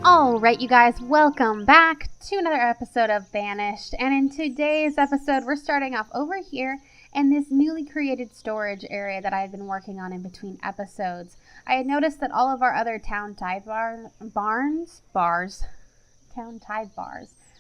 Alright, you guys, welcome back to another episode of Banished. And in today's episode, we're starting off over here in this newly created storage area that I've been working on in between episodes. I had noticed that all of our other town tithe bars,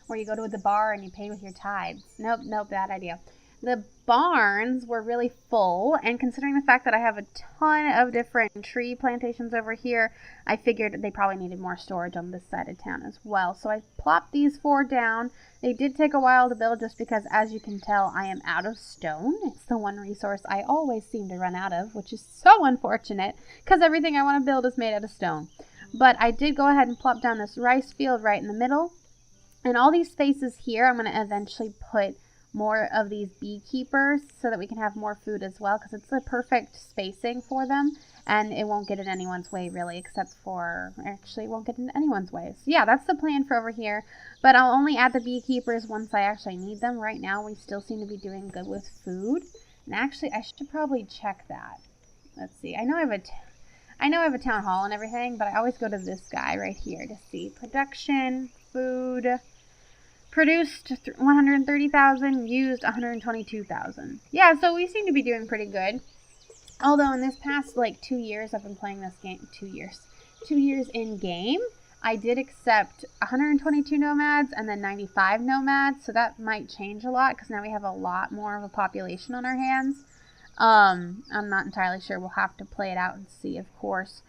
where you go to the bar and you pay with your tithes. Nope, bad idea. The barns were really full, and considering the fact that I have a ton of different tree plantations over here, I figured they probably needed more storage on this side of town as well. So I plopped these 4 down. They did take a while to build just because, as you can tell, I am out of stone. It's the one resource I always seem to run out of, which is so unfortunate because everything I want to build is made out of stone. But I did go ahead and plop down this rice field right in the middle. And all these spaces here, I'm going to eventually put more of these beekeepers so that we can have more food as well, because it's the perfect spacing for them and it won't get in anyone's way really, except for actually it won't get in anyone's way. So yeah, that's the plan for over here, but I'll only add the beekeepers once I actually need them. Right now we still seem to be doing good with food, and actually I should probably check that. Let's see, I know I have a town hall and everything, but I always go to this guy right here to see production, food. Produced 130,000, used 122,000. Yeah, so we seem to be doing pretty good. Although in this past 2 years, I've been playing this game, 2 years in game, I did accept 122 nomads and then 95 nomads. So that might change a lot because now we have a lot more of a population on our hands. I'm not entirely sure. We'll have to play it out and see, of course.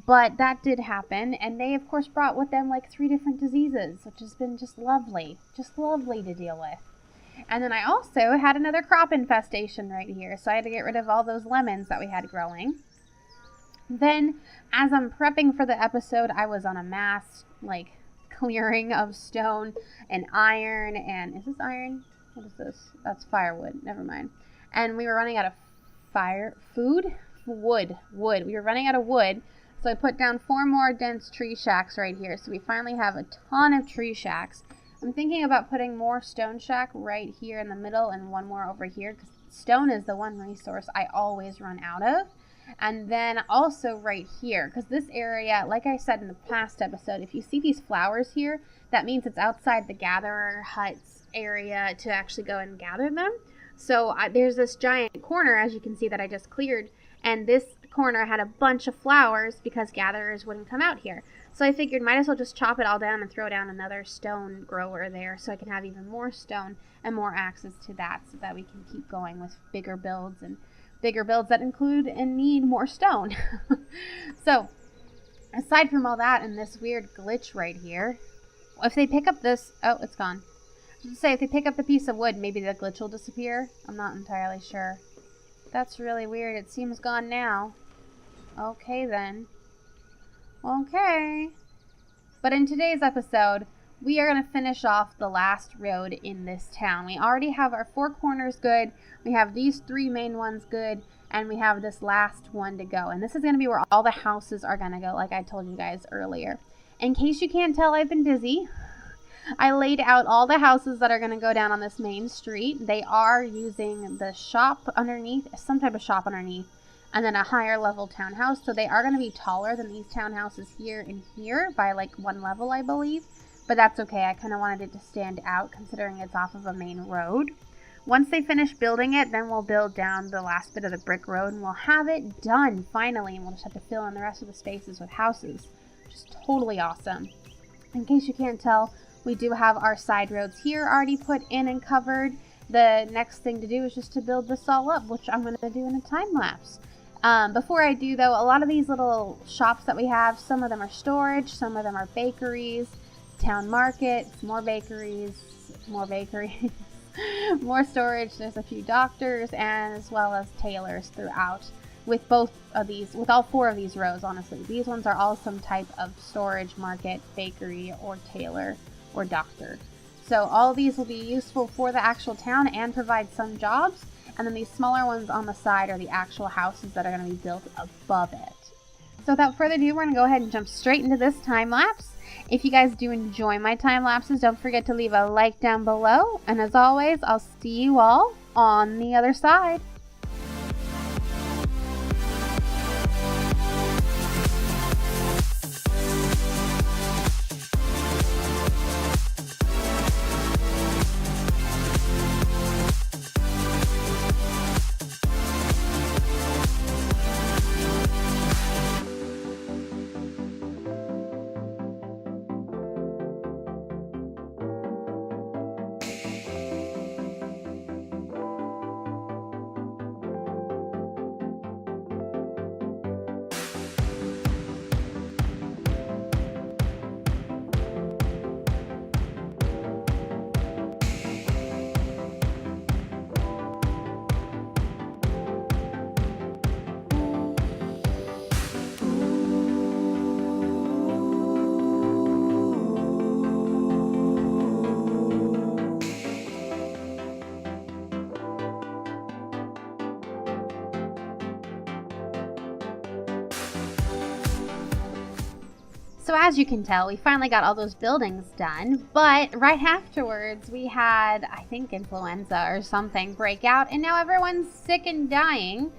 But that did happen, and they, of course, brought with them 3 different diseases, which has been just lovely to deal with. And then I also had another crop infestation right here, so I had to get rid of all those lemons that we had growing. Then, as I'm prepping for the episode, I was on a mass, clearing of stone and iron, and is this iron? What is this? That's firewood, never mind. And we were running out of wood. We were running out of wood. So I put down 4 more dense tree shacks right here. So we finally have a ton of tree shacks. I'm thinking about putting more stone shack right here in the middle and 1 more over here, because stone is the one resource I always run out of. And then also right here, because this area, like I said in the past episode, if you see these flowers here, that means it's outside the gatherer huts area to actually go and gather them. So there's this giant corner, as you can see, that I just cleared. And this corner had a bunch of flowers because gatherers wouldn't come out here. So I figured might as well just chop it all down and throw down another stone grower there so I can have even more stone and more access to that, so that we can keep going with bigger builds that include and need more stone. So aside from all that and this weird glitch right here, if they pick up this, oh, it's gone. I was going to say, if they pick up the piece of wood, maybe the glitch will disappear. I'm not entirely sure. That's really weird. It seems gone now. Okay, then. Okay. But in today's episode, we are going to finish off the last road in this town. We already have our 4 corners good. We have these 3 main ones good. And we have this last one to go. And this is going to be where all the houses are going to go, like I told you guys earlier. In case you can't tell, I've been busy. I laid out all the houses that are going to go down on this main street. They are using the shop underneath, some type of shop underneath, and then a higher level townhouse. So they are going to be taller than these townhouses here and here by 1 level, I believe. But that's okay. I kind of wanted it to stand out considering it's off of a main road. Once they finish building it, then we'll build down the last bit of the brick road and we'll have it done finally. And we'll just have to fill in the rest of the spaces with houses, which is totally awesome. In case you can't tell, we do have our side roads here already put in and covered. The next thing to do is just to build this all up, which I'm going to do in a time lapse. Before I do, though, a lot of these little shops that we have, some of them are storage, some of them are bakeries, town market, more bakeries, more storage. There's a few doctors, and as well as tailors throughout. With all 4 of these rows, honestly. These ones are all some type of storage, market, bakery, or tailor, or doctor. So all of these will be useful for the actual town and provide some jobs. And then these smaller ones on the side are the actual houses that are going to be built above it. So without further ado, we're going to go ahead and jump straight into this time lapse. If you guys do enjoy my time lapses, don't forget to leave a like down below. And as always, I'll see you all on the other side. So as you can tell, we finally got all those buildings done, but right afterwards we had, I think, influenza or something break out, and now everyone's sick and dying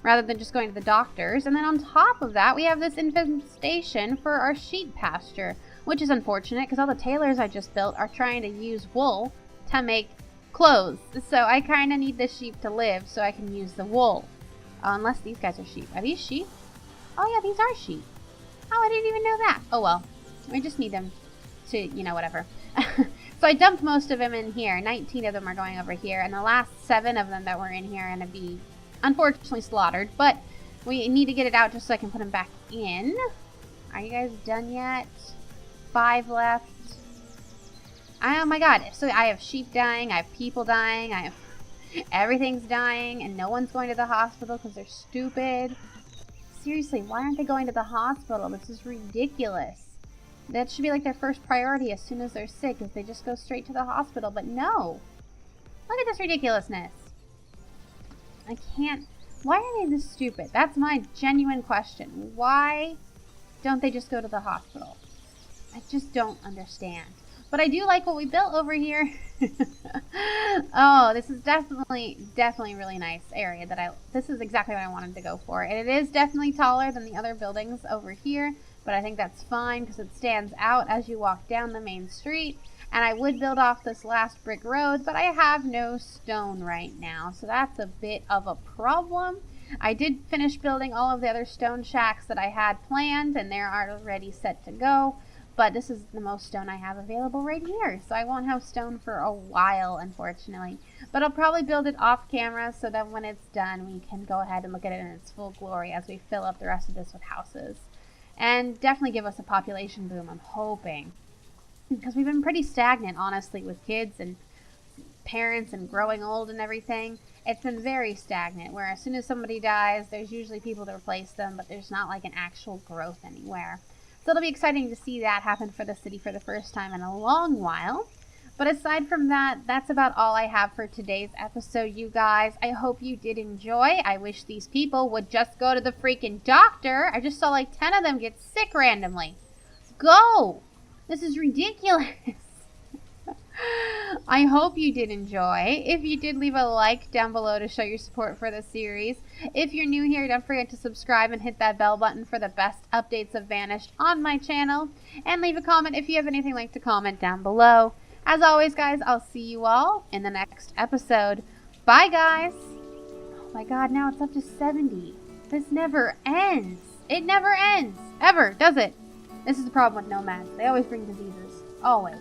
rather than just going to the doctors. And then on top of that, we have this infestation for our sheep pasture, which is unfortunate because all the tailors I just built are trying to use wool to make clothes. So I kind of need the sheep to live so I can use the wool. Unless these guys are sheep. Are these sheep? Oh yeah, these are sheep. Oh, I didn't even know that. Oh well, we just need them to, you know, whatever. So I dumped most of them in here. 19 of them are going over here, and the last 7 of them that were in here are going to be, unfortunately, slaughtered. But we need to get it out just so I can put them back in. Are you guys done yet? 5 left. Oh my god. So I have sheep dying, I have people dying, I have... everything's dying, and no one's going to the hospital because they're stupid. Seriously, why aren't they going to the hospital? This is ridiculous. That should be like their first priority as soon as they're sick, is they just go straight to the hospital. But no. Look at this ridiculousness. I can't... Why are they this stupid? That's my genuine question. Why don't they just go to the hospital? I just don't understand. But I do like what we built over here. Oh, this is definitely really nice area this is exactly what I wanted to go for. And it is definitely taller than the other buildings over here, but I think that's fine because it stands out as you walk down the main street. And I would build off this last brick road, but I have no stone right now, so that's a bit of a problem. I did finish building all of the other stone shacks that I had planned, and they're already set to go. But this is the most stone I have available right here. So I won't have stone for a while, unfortunately. But I'll probably build it off camera so that when it's done, we can go ahead and look at it in its full glory as we fill up the rest of this with houses. And definitely give us a population boom, I'm hoping. Because we've been pretty stagnant, honestly, with kids and parents and growing old and everything. It's been very stagnant, where as soon as somebody dies, there's usually people to replace them, but there's not like an actual growth anywhere. So it'll be exciting to see that happen for the city for the first time in a long while. But aside from that, that's about all I have for today's episode, you guys. I hope you did enjoy. I wish these people would just go to the freaking doctor. I just saw like 10 of them get sick randomly. Go! This is ridiculous. I hope you did enjoy. If you did, leave a like down below to show your support for the series. If you're new here, don't forget to subscribe and hit that bell button for the best updates of Banished on my channel. And leave a comment if you have anything like to comment down below. As always, guys, I'll see you all in the next episode. Bye, guys. Oh my god, now it's up to 70. This never ends. It never ends. Ever, does it? This is the problem with nomads. They always bring diseases. Always.